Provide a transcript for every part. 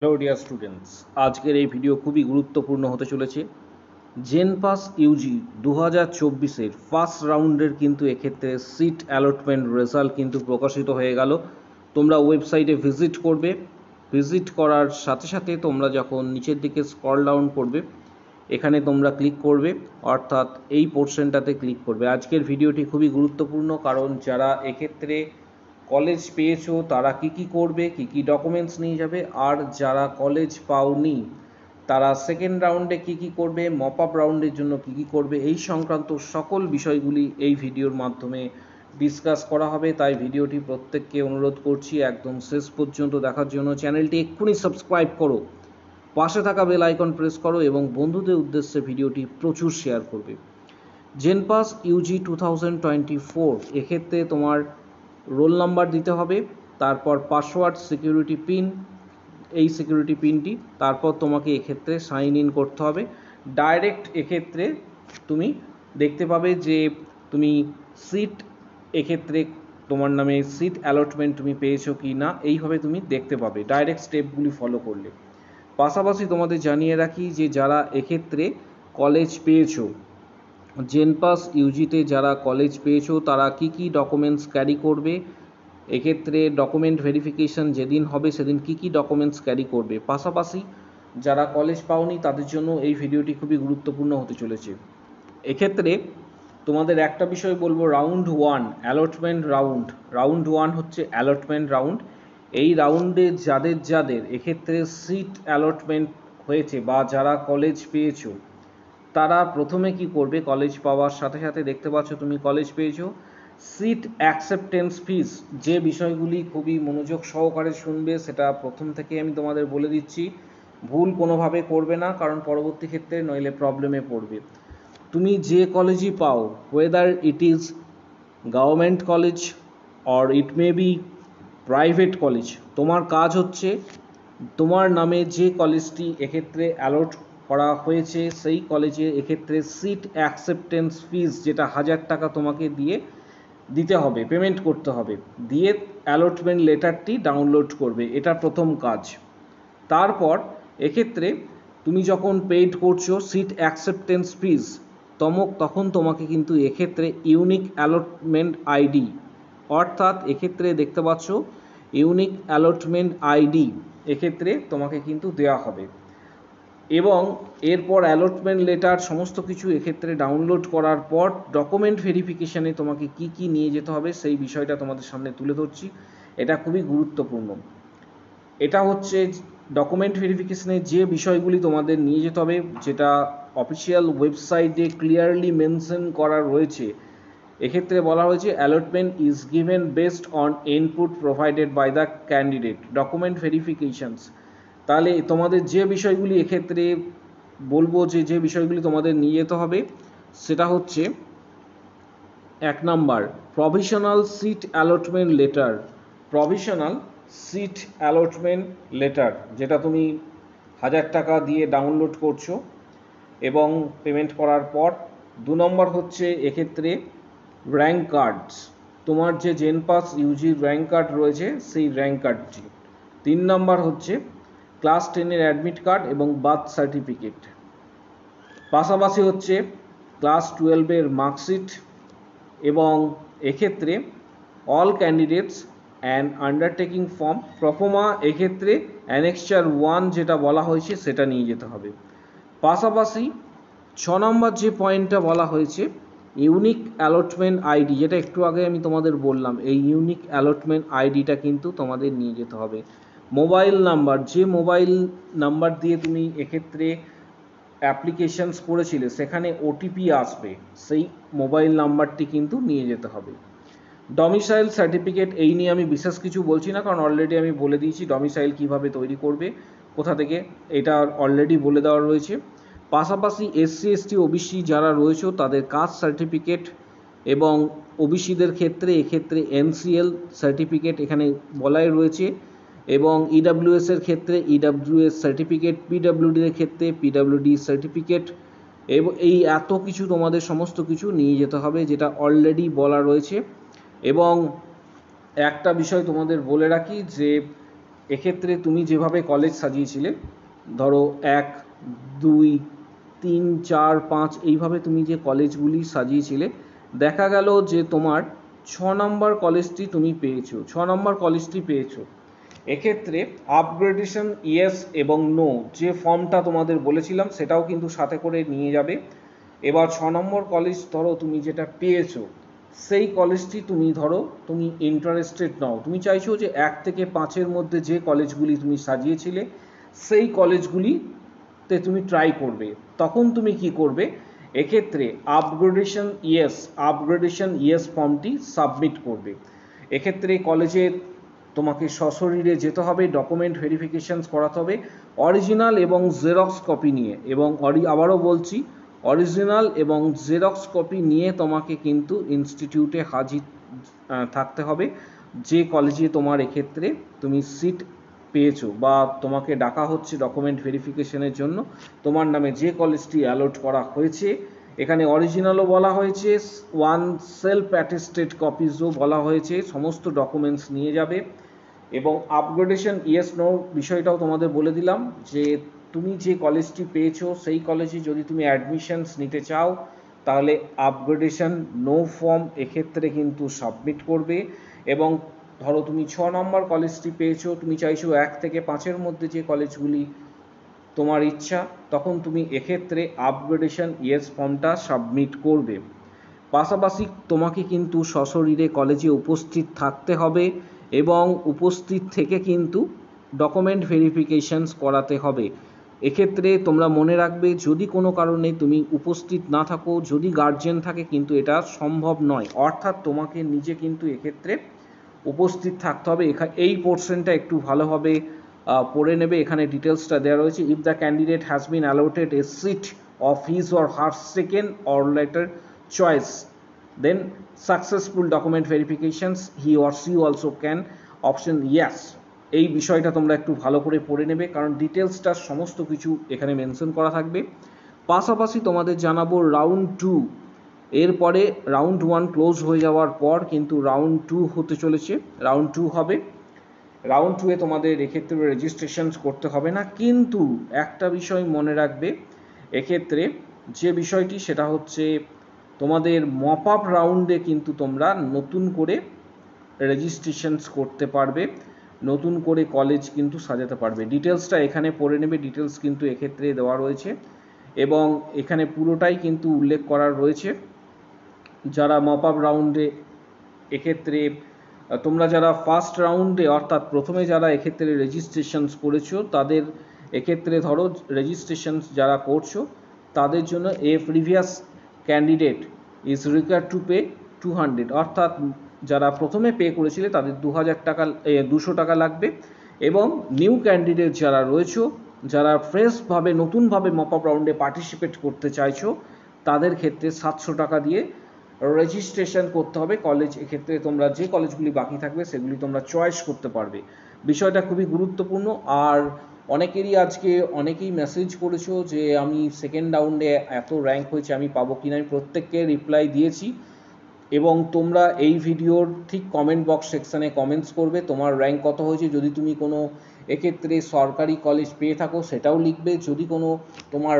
Hello dear students, আজকের এই video খুবই গুরুত্বপূর্ণ হতে চলেছে। জেনপাস ইউজি 2024-এর ফার্স্ট রাউন্ডের কিন্তু এক্ষেত্রে সিট অ্যালটমেন্ট রেজাল্ট কিন্তু প্রকাশিত হয়ে গেল। তোমরা ওয়েবসাইটে ভিজিট করবে, ভিজিট করার সাথে সাথে তোমরা যখন নিচের দিকে স্ক্রল ডাউন করবে, এখানে তোমরা ক্লিক করবে, অর্থাৎ এই পোর্শনটাতে ক্লিক করবে। আজকের ভিডিওটি খুবই গুরুত্বপূর্ণ, কারণ যারা এক্ষেত্রে কলেজ পেয়েছো তারা কি করবে, কি ডকুমেন্টস নিয়ে যাবে, আর যারা কলেজ পাওনি তারা সেকেন্ড রাউন্ডে কি করবে, মপ আপ রাউন্ডের জন্য কি করবে, এই সংক্রান্ত সকল বিষয়গুলি এই ভিডিওর মাধ্যমে ডিসকাস করা হবে। তাই ভিডিওটি প্রত্যেককে অনুরোধ করছি একদম শেষ পর্যন্ত দেখার জন্য। চ্যানেলটি এক্ষুনি সাবস্ক্রাইব করো, পাশে থাকা বেল আইকন প্রেস করো এবং বন্ধুদের উদ্দেশ্যে ভিডিওটি প্রচুর শেয়ার করবে। জেনপাস ইউজি 2024 এক্ষেত্রে তোমার রোল নাম্বার দিতে হবে, তারপর পাসওয়ার্ড, সিকিউরিটি পিন, এই সিকিউরিটি পিনটি, তারপর তোমাকে এক্ষেত্রে সাইন ইন করতে হবে। ডাইরেক্ট এক্ষেত্রে তুমি দেখতে পাবে যে তুমি সিট এক্ষেত্রে তোমার নামে সিট অ্যালটমেন্ট তুমি পেয়েছো কি না, এইভাবে তুমি দেখতে পাবে ডাইরেক্ট স্টেপগুলি ফলো করলে। পাশাপাশি তোমাদের জানিয়ে রাখি যে যারা এক্ষেত্রে কলেজ পেয়েছো, জেনপাস ইউজিতে যারা কলেজ পেয়েছো তারা কি ডকুমেন্টস ক্যারি করবে, এক্ষেত্রে ডকুমেন্ট ভেরিফিকেশন যেদিন হবে সেদিন কি ডকুমেন্টস ক্যারি করবে। পাশাপাশি যারা কলেজ পাওনি তাদের জন্য এই ভিডিওটি খুবই গুরুত্বপূর্ণ হতে চলেছে। এক্ষেত্রে তোমাদের একটা বিষয় বলবো, round one allotment round, round one হচ্ছে অ্যালটমেন্ট রাউন্ড। এই রাউন্ডে যাদের এক্ষেত্রে সিট অ্যালটমেন্ট হয়েছে বা যারা কলেজ পেয়েছো তারা প্রথমে কি করবে, কলেজ পাওয়ার সাথে সাথে দেখতে পাচ্ছ তুমি কলেজ পেয়েছো, সিট অ্যাকসেপ্টেন্স ফিস, যে বিষয়গুলি খুবই মনোযোগ সহকারে শুনবে, সেটা প্রথম থেকে আমি তোমাদের বলে দিচ্ছি, ভুল কোনোভাবে করবে না, কারণ পরবর্তী ক্ষেত্রে নইলে প্রবলেমে পড়বে। তুমি যে কলেজই পাও, weather it is government college or it may be private college, তোমার কাজ হচ্ছে তোমার নামে যে কলেজটি এক্ষেত্রে অ্যালট করা হয়েছে সেই কলেজে এক্ষেত্রে সিট অ্যাকসেপ্টেন্স ফিস, যেটা 1000 টাকা তোমাকে দিতে হবে, পেমেন্ট করতে হবে, দিয়ে অ্যালটমেন্ট লেটারটি ডাউনলোড করবে, এটা প্রথম কাজ। তারপর এক্ষেত্রে তুমি যখন পেইড করছো সিট অ্যাকসেপ্টেন্স ফিস, তখন তোমাকে কিন্তু এক্ষেত্রে ইউনিক অ্যালটমেন্ট আইডি, অর্থাৎ এক্ষেত্রে দেখতে পাচ্ছ ইউনিক অ্যালটমেন্ট আইডি এক্ষেত্রে তোমাকে কিন্তু দেওয়া হবে। এবং এরপর অ্যালটমেন্ট লেটার সমস্ত কিছু এক্ষেত্রে ডাউনলোড করার পর ডকুমেন্ট ভেরিফিকেশানে তোমাকে কি নিয়ে যেতে হবে সেই বিষয়টা তোমাদের সামনে তুলে ধরছি। এটা খুবই গুরুত্বপূর্ণ। এটা হচ্ছে ডকুমেন্ট ভেরিফিকেশানে যে বিষয়গুলি তোমাদের নিয়ে যেতে হবে, যেটা অফিসিয়াল ওয়েবসাইটে ক্লিয়ারলি মেনশন করা রয়েছে। এক্ষেত্রে বলা হয়েছে allotment is given based on input provided by the candidate, document verifications. তাহলে তোমাদের যে বিষয়গুলি এক্ষেত্রে বলবো, যে বিষয়গুলি তোমাদের নিয়ে যেতে হবে সেটা হচ্ছে 1 number provisional seat allotment letter, provisional seat allotment letter, যেটা তুমি 1000 টাকা দিয়ে ডাউনলোড করছো এবং পেমেন্ট করার পর। 2 নম্বর হচ্ছে এক্ষেত্রে র্যাঙ্ক কার্ডস, তোমার যে জেনপাস ইউজির র্যাঙ্ক কার্ড রয়েছে সেই র্যাঙ্ক কার্ডটি। 3 নম্বর হচ্ছে ক্লাস 10-এর অ্যাডমিট কার্ড এবং বার্থ সার্টিফিকেট। পাশাপাশি হচ্ছে ক্লাস 12-এর মার্কশিট এবং এক্ষেত্রে all candidates and undertaking form pro forma, এক্ষেত্রে অ্যানেক্সচার 1 যেটা বলা হয়েছে সেটা নিয়ে যেতে হবে। পাশাপাশি 6 নম্বর যে পয়েন্টটা বলা হয়েছে ইউনিক অ্যালটমেন্ট আইডি, যেটা একটু আগে আমি তোমাদের বললাম, এই ইউনিক অ্যালটমেন্ট আইডিটা কিন্তু তোমাদের নিয়ে যেতে হবে। মোবাইল নাম্বার, যে মোবাইল নাম্বার দিয়ে তুমি এক্ষেত্রে অ্যাপ্লিকেশনস করেছিলে সেখানে ওটিপি আসবে, সেই মোবাইল নাম্বারটি কিন্তু নিয়ে যেতে হবে। ডমিসাইল সার্টিফিকেট, এই নিয়ে আমি বিশেষ কিছু বলছি না, কারণ অলরেডি আমি বলে দিয়েছি ডমিসাইল কিভাবে তৈরি করবে, কোথা থেকে, এটা অলরেডি বলে দেওয়া রয়েছে। পাশাপাশি এসসি এসটি ওবিসি যারা রয়েছে তাদের কাস্ট সার্টিফিকেট এবং ওবিসিদের ক্ষেত্রে এক্ষেত্রে এনসিএল সার্টিফিকেট এখানে বলাই রয়েছে, এবং ইডাব্লিউএস এর ক্ষেত্রে ইডাব্লিউএস সার্টিফিকেট, পিডাব্লিউডির ক্ষেত্রে পিডাব্লিউডি সার্টিফিকেট, এবং এই এত কিছু তোমাদের সমস্ত কিছু নিয়ে যেতে হবে, যেটা অলরেডি বলা রয়েছে। এবং একটা বিষয় তোমাদের বলে রাখি যে এক্ষেত্রে তুমি যেভাবে কলেজ সাজিয়েছিলে, ধরো 1, 2, 3, 4, 5 এইভাবে তুমি যে কলেজগুলি সাজিয়েছিলে, দেখা গেল যে তোমার 6 নম্বর কলেজটি তুমি পেয়েছো, 6 নম্বর কলেজটি পেয়েছো। এক্ষেত্রে আপগ্রেডেশন ইয়েস এবং নো যে ফর্মটা তোমাদের বলেছিলাম সেটাও কিন্তু সাথে করে নিয়ে যাবে। এবার 6 নম্বর কলেজ ধরো তুমি যেটা পেয়েছো, সেই কলেজটি তুমি ধরো তুমি ইন্টারেস্টেড নাও, তুমি চাইছো যে 1 থেকে 5-এর মধ্যে যে কলেজগুলি তুমি সাজিয়েছিলে সেই কলেজগুলিতে তুমি ট্রাই করবে। তখন তুমি কি করবে, এক্ষেত্রে আপগ্রেডেশন ইয়েস ফর্মটি সাবমিট করবে। এক্ষেত্রে কলেজে তোমাকে সশরীরে যেতে হবে, ডকুমেন্ট ভেরিফিকেশনস করাতে হবে অরিজিনাল এবং জেরক্স কপি নিয়ে, এবং আবারও বলছি অরিজিনাল এবং জেরক্স কপি নিয়ে তোমাকে কিন্তু ইনস্টিটিউটে হাজির থাকতে হবে, যে কলেজে তোমার এক্ষেত্রে তুমি সিট পেয়েছো বা তোমাকে ডাকা হচ্ছে ডকুমেন্ট ভেরিফিকেশনের জন্য, তোমার নামে যে কলেজটি অ্যালট করা হয়েছে। এখানে অরিজিনালও বলা হয়েছে, 1 সেলফ অ্যাটেস্টেড কপিজও বলা হয়েছে, সমস্ত ডকুমেন্টস নিয়ে যাবে। এবং আপগ্রেডেশন ইয়েস নো বিষয়টাও তোমাদের বলে দিলাম যে তুমি যে কলেজটি পেয়েছো সেই কলেজে যদি তুমি অ্যাডমিশনস নিতে চাও তাহলে আপগ্রেডেশন নো ফর্ম এক্ষেত্রে কিন্তু সাবমিট করবে। এবং ধরো তুমি 6 নম্বর কলেজটি পেয়েছো, তুমি চাইছো 1 থেকে 5-এর মধ্যে যে কলেজগুলি তোমার ইচ্ছা, তখন তুমি এক্ষেত্রে আপগ্রেডেশন ইয়েস ফর্মটা সাবমিট করবে। পাশাপাশি তোমাকে কিন্তু সশরীরে কলেজে উপস্থিত থাকতে হবে এবং উপস্থিত থেকে কিন্তু ডকুমেন্ট ভেরিফিকেশনস করাতে হবে। এক্ষেত্রে তোমরা মনে রাখবে, যদি কোনো কারণে তুমি উপস্থিত না থাকো, যদি গার্জেন থাকে, কিন্তু এটা সম্ভব নয়, অর্থাৎ তোমাকে নিজে কিন্তু এক্ষেত্রে উপস্থিত থাকতে হবে। এই পোর্শনটা একটু ভালোভাবে পড়ে নেবে, এখানে ডিটেলসটা দেওয়া রয়েছে। If the candidate has been allotted a seat of his or her second or later choice, then successful document verifications he or she also can option yes। এই বিষয়টা তোমরা একটু ভালো করে পড়ে নেবে, কারণ ডিটেলসটা সমস্ত কিছু এখানে মেনশন করা থাকবে। পাশাপাশি তোমাদের জানাবো রাউন্ড 2, এরপরে রাউন্ড 1 ক্লোজ হয়ে যাওয়ার পর কিন্তু রাউন্ড 2 হতে চলেছে, রাউন্ড 2 হবে। রাউন্ড 2-এ তোমাদের এক্ষেত্রে রেজিস্ট্রেশন করতে হবে না, কিন্তু একটা বিষয় মনে রাখবে এক্ষেত্রে, যে বিষয়টি সেটা হচ্ছে তোমাদের মপ আপ রাউন্ডে কিন্তু তোমরা নতুন করে রেজিস্ট্রেশনস করতে পারবে, নতুন করে কলেজ কিন্তু সাজাতে পারবে। ডিটেলসটা এখানে পড়ে নেবে, ডিটেলস কিন্তু এক্ষেত্রে দেওয়া রয়েছে এবং এখানে পুরোটাই কিন্তু উল্লেখ করা রয়েছে। যারা মপ আপ রাউন্ডে এক্ষেত্রে তোমরা যারা ফার্স্ট রাউন্ডে অর্থাৎ প্রথমে যারা এক্ষেত্রে রেজিস্ট্রেশনস করেছো, তাদের এক্ষেত্রে ধরো রেজিস্ট্রেশনস যারা করছো তাদের জন্য এ previous candidate is required to pay 200, অর্থাৎ যারা প্রথমে পে করেছিলে তাদের 200 টাকা লাগবে। এবং নিউ ক্যান্ডিডেট যারা রয়েছে, যারা ফ্রেশভাবে নতুনভাবে মপ আপ রাউন্ডে পার্টিসিপেট করতে চাইছো, তাদের ক্ষেত্রে 700 টাকা দিয়ে রেজিস্ট্রেশন করতে হবে কলেজ। এক্ষেত্রে তোমরা যে কলেজগুলি বাকি থাকবে সেগুলি তোমরা চয়েস করতে পারবে। বিষয়টা খুবই গুরুত্বপূর্ণ। আর অনেকেই মেসেজ করেছো যে আমি সেকেন্ড রাউন্ডে এত র্যাঙ্ক হয়েছে আমি পাবো কিনা, আমি প্রত্যেককে রিপ্লাই দিয়েছি। এবং তোমরা এই ভিডিওর ঠিক কমেন্ট বক্স সেকশানে কমেন্টস করবে তোমার র্যাঙ্ক কত হয়েছে। যদি তুমি কোনো এক্ষেত্রে সরকারি কলেজ পেয়ে থাকো সেটাও লিখবে, যদি কোনো তোমার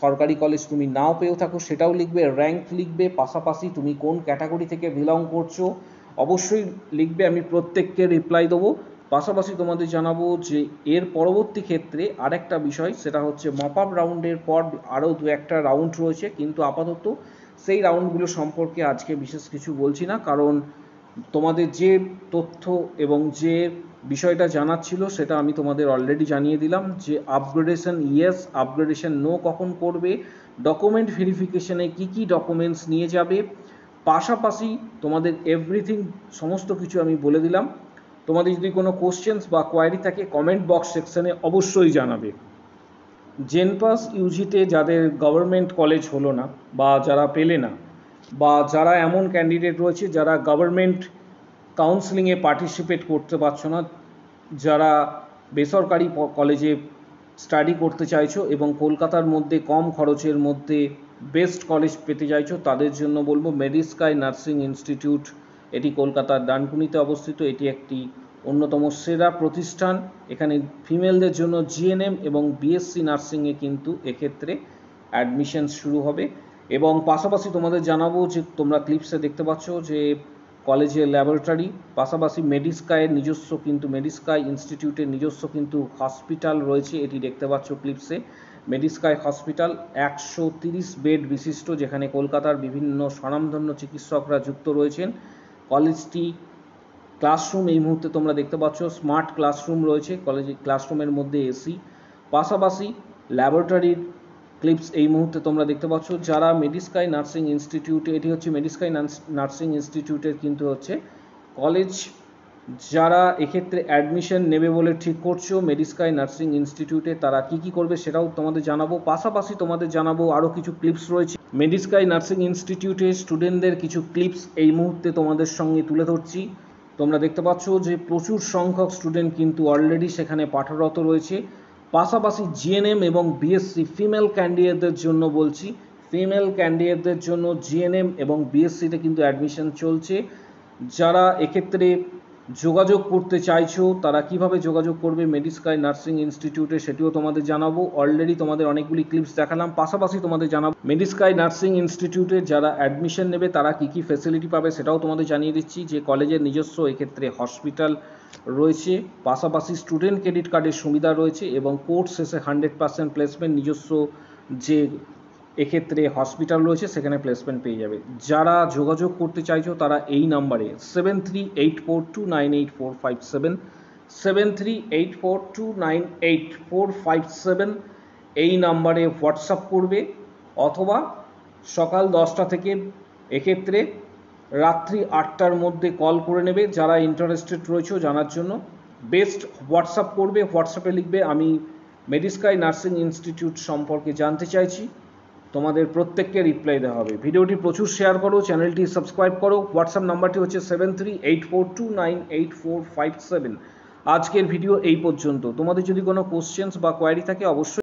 সরকারি কলেজ তুমি নাও পেয়েও থাকো সেটাও লিখবে, র্যাঙ্ক লিখবে। পাশাপাশি তুমি কোন ক্যাটাগরি থেকে বিলং করছো অবশ্যই লিখবে, আমি প্রত্যেককে রিপ্লাই দেবো। পাশাপাশি তোমাদের জানাবো যে এর পরবর্তী ক্ষেত্রে আরেকটা বিষয়, সেটা হচ্ছে মপ আপ রাউন্ডের পর আরও 2-1টা রাউন্ড রয়েছে, কিন্তু আপাতত সেই রাউন্ডগুলো সম্পর্কে আজকে বিশেষ কিছু বলছি না, কারণ তোমাদের যে তথ্য এবং যে বিষয়টা জানার ছিল সেটা আমি তোমাদের অলরেডি জানিয়ে দিলাম, যে আপগ্রেডেশন ইয়েস আপগ্রেডেশন নো কখন করবে, ডকুমেন্ট ভেরিফিকেশনে কি কি ডকুমেন্টস নিয়ে যাবে, পাশাপাশি তোমাদের এভরিথিং সমস্ত কিছু আমি বলে দিলাম। তোমাদের যদি কোনো কোশ্চেন্স বা কোয়ারি থাকে কমেন্ট বক্স সেকশনে অবশ্যই জানাবে। জেনপাস ইউজিতে যাদের গভর্নমেন্ট কলেজ হলো না বা যারা পেলে না, বা যারা এমন ক্যান্ডিডেট রয়েছে যারা গভর্নমেন্ট কাউন্সিলিংয়ে পার্টিসিপেট করতে পারছো না, যারা বেসরকারি কলেজে স্টাডি করতে চাইছো এবং কলকাতার মধ্যে কম খরচের মধ্যে বেস্ট কলেজ পেতে চাইছো, তাদের জন্য বলবো মেডিস্কাই নার্সিং ইনস্টিটিউট। এটি কলকাতার ডানকুনিতে অবস্থিত, এটি একটি অন্যতম সেরা প্রতিষ্ঠান। এখানে ফিমেলদের জন্য জিএনএম এবং বিএসসি নার্সিংয়ে কিন্তু এক্ষেত্রে অ্যাডমিশন শুরু হবে। এবং পাশাপাশি তোমাদের জানাবো যে তোমরা ক্লিপসে দেখতে পাচ্ছ যে কলেজের ল্যাবরেটরি, পাশাপাশি মেডিস্কাইয়ের নিজস্ব কিন্তু মেডিস্কাই ইনস্টিটিউটের নিজস্ব কিন্তু হসপিটাল রয়েছে, এটি দেখতে পাচ্ছ ক্লিপসে। মেডিস্কাই হসপিটাল 130 বেড বিশিষ্ট, যেখানে কলকাতার বিভিন্ন স্বনামধন্য চিকিৎসকরা যুক্ত রয়েছেন। কলেজটি ক্লাসরুম এই মুহূর্তে তোমরা দেখতে পাচ্ছ, স্মার্ট ক্লাসরুম রয়েছে কলেজে, ক্লাসরুমের মধ্যে এসি। পাশাপাশি ল্যাবরেটরির ক্লিপস এই মুহূর্তে তোমরা দেখতে পাচ্ছ। যারা মেডিস্কাই নার্সিং ইনস্টিটিউটে, এটি হচ্ছে মেডিস্কাই নার্সিং ইনস্টিটিউটের কিন্তু হচ্ছে কলেজ, যারা এক্ষেত্রে অ্যাডমিশন নেবে বলে ঠিক করছো মেডিস্কাই নার্সিং ইনস্টিটিউটে, তারা কি করবে সেটাও তোমাদের জানাবো। পাশাপাশি তোমাদের জানাবো আরও কিছু ক্লিপস রয়েছে মেডিস্কাই নার্সিং ইনস্টিটিউটের স্টুডেন্টদের কিছু ক্লিপস এই মুহূর্তে তোমাদের সঙ্গে তুলে ধরছি। তোমরা দেখতে পাচ্ছ যে প্রচুর সংখ্যক স্টুডেন্ট কিন্তু অলরেডি সেখানে পাঠরত রয়েছে। পাশাপাশি জিএনএম এবং বিএসসি ফিমেল ক্যান্ডিডেটদের জন্য বলছি, ফিমেল ক্যান্ডিডেটদের জন্য জিএনএম এবং বিএসসিতে কিন্তু অ্যাডমিশন চলছে। যারা এক্ষেত্রে যোগাযোগ করতে চাইছো তারা কিভাবে যোগাযোগ করবে মেডিস্কাই নার্সিং ইনস্টিটিউটে সেটিও তোমাদের জানাবো। অলরেডি তোমাদের অনেকগুলি ক্লিপস দেখালাম, পাশাপাশি তোমাদের জানাবো মেডিস্কাই নার্সিং ইনস্টিটিউটে যারা অ্যাডমিশন নেবে তারা কি ফ্যাসিলিটি পাবে সেটাও তোমাদের জানিয়ে দিচ্ছি। যে কলেজের নিজস্ব এক্ষেত্রে হসপিটাল রয়েছে, পাশাপাশি স্টুডেন্ট ক্রেডিট কার্ডের সুবিধা রয়েছে এবং কোর্স শেষে 100% প্লেসমেন্ট, নিজস্ব যে এক্ষেত্রে হসপিটাল রয়েছে সেখানে প্লেসমেন্ট পেয়ে যাবে। যারা যোগাযোগ করতে চাইছো তারা এই নাম্বারে 7384298457 7384298457 এই নাম্বারে হোয়াটসঅ্যাপ করবে, অথবা সকাল 10টা থেকে এক্ষেত্রে রাত্রি 8টার মধ্যে কল করে নেবে। যারা ইন্টারেস্টেড রয়েছে জানার জন্য বেস্ট হোয়াটসঅ্যাপ করবে, হোয়াটসঅ্যাপে লিখবে আমি মেডিস্কাই নার্সিং ইনস্টিটিউট সম্পর্কে জানতে চাইছি, তোমাদের প্রত্যেককে রিপ্লাই দেওয়া হবে। ভিডিওটি প্রচুর শেয়ার করো, চ্যানেলটি সাবস্ক্রাইব করো। হোয়াটসঅ্যাপ নাম্বারটি হচ্ছে 7384298457। আজকের ভিডিও এই পর্যন্ত। তোমাদের যদি কোনো কোশ্চেন্স বা কোয়ারি থাকে অবশ্যই